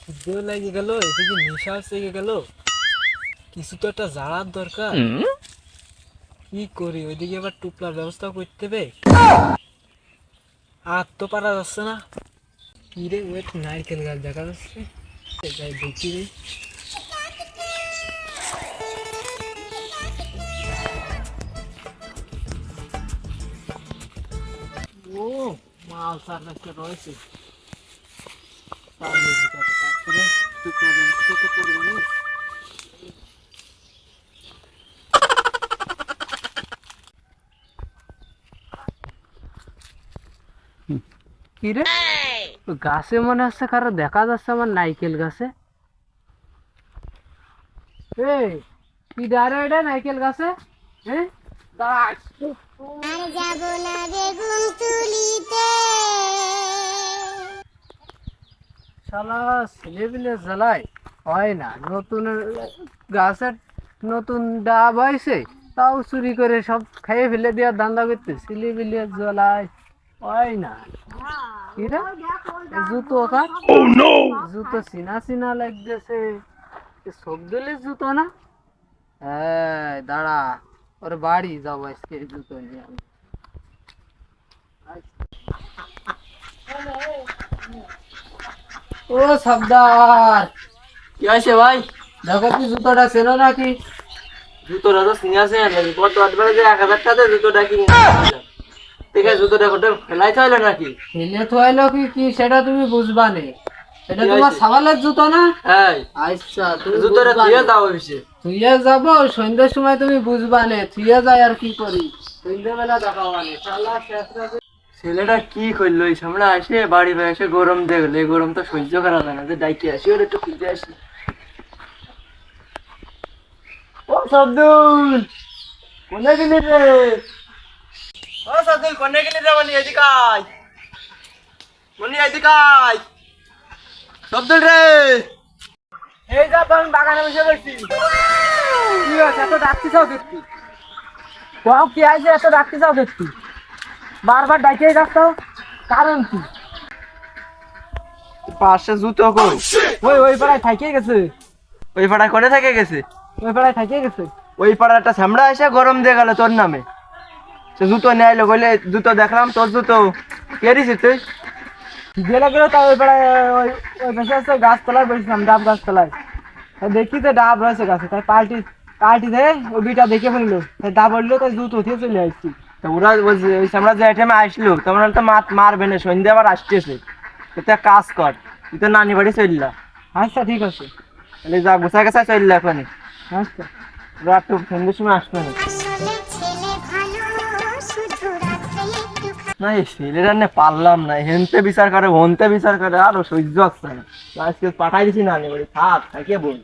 খিদেও লেগে গেল, এদিকে নেশাও চেগে গেল, কিছু তো একটা জানার দরকার। কি করি, ওইদিকে আবার টুপলার ব্যবস্থা করতে হবে। আর তো পারা যাচ্ছে না। কি রে, ওই একটা নারকেল গাছ দেখা যাচ্ছে, যাই দেখি রে। ও, মাল সার একটা রয়েছে, তারপরে টুকরা ব্যবস্থা করতে পারবো না। কি রে, ওই গাছে মনে হচ্ছে কারো দেখা যাচ্ছে, আমার নাইকেল গাছে। এই, কি দাঁড়া এটা নাইকেল গাছে? হ্যাঁ, দাঁড়া। আর যাব না রে ঘুম তুলিতে। শালা ছেলে পিলে জ্বালায় হয় না, নতুন গাছের নতুন ডাব হয়েছে, তাও চুরি করে সব খেয়ে ফেলে দেওয়ার ধান্দা করতে, ছেলে পিলে জ্বালায় হয় না। কি রে, এ জুতো কার? জুতো চিনা চিনা লাগতেছে, সব দিলে জুতো না। হ্যাঁ, দাঁড়া, ওর বাড়ি যাবো আজকে এই জুতো নিয়ে আমি। ও সর্দার, কি হয়েছে ভাই? দেখো কি জুতোটা ছিল নাকি? জুতোটা তো সিঙ্গা আছে নাকি? কত আটবার যে 1000 টাকা দিয়ে জুতোটা কিনে নিয়েছিলাম। ঠিক আছে, জুতোটা কোথাও ফেলাইতে হইলো নাকি? ফেলে থইলো কি কি সেটা তুমি বুঝবা নে। এটা কি তোমার হয়েছে? সাবালের জুতো না? এই আচ্ছা, তুমি জুতোটা বুঝবা দিয়ে নে। দাও অফিসে। থুইয়া যাবো সন্ধ্যের সময়, তুমি বুঝবা নে। থুইয়া যায় আর কি করি, সন্ধ্যেবেলা দেখাবা নে। শালা শেষরা যে- ছেলেটা কি করলো, এই সামনে আসে বাড়ি বাড়ি এসে গরম দেখলো, এই গরম তো সহ্য করা যায় না, যে ডাইকে আসি ওর একটু খুঁজে আসি। ও সাবদুল, কোনে গেলি রে? ও সাবদুল, কোনে গেলি রে? মনি এদিকে আয়, মনি এদিকে আয়। সাবদুল রে, এই যা, আমি বাগানে বসে রয়েছি। কি হয়েছে, এত ডাকতে চাও দেখছি? কও কি আছে, এত ডাকতে চাও দেখছি? বারবার ডাইকেই যাচ্ছ, কারণ কি? পাশে জুতো কই? ওই পাড়ায় থাইকে গেছে। ওই পাড়ায় কোনে থেকে গেছে? ওই পাড়ায় থাইকে গেছে। ওই পাড়ার একটা সামড়া এসে গরম দিয়ে গেল তোর নামে। সে জুতো নিয়ে আইলো, বলে জুতো দেখলাম তোর জুতো। কে দিছিস তুই? গেলে গেলে তাই ওই পাড়ায়, ওই ওই পাশে আছে গাছতলায় বসেছিলাম, ডাব গাছতলায়। তাই দেখি তো ডাব রয়েছে গাছে, তাই পাল্টি পাল্টি দেয়, ওই বিটা দেখে ফেললো, তাই ডাব উঠলো, তাই জুতো উঠিয়ে চলে আসছি। তো ওরা বলছে ওই সামড়া যে আইটেমে আসলো, তোমরা তো মারবে না, সন্ধ্যে আবার আসতেছে। তুই তো এক কাজ কর, তুই তো নানি বাড়ি চললা। আচ্ছা ঠিক আছে। তাহলে যা গুছা গেছা চললা এখনই। আচ্ছা। ওরা একটু সন্ধ্যের সময় আসবে না। আসলে ছেলে ভালো, শুধু রাতে একটু না, এই ছেলেরা নিয়ে পারলাম না, হেনতে বিচার করে হনতে বিচার করে, আরো সহ্য হচ্ছে না। আজকে পাঠাই দিছি নানি বাড়ি, থাক থাকিয়ে বল।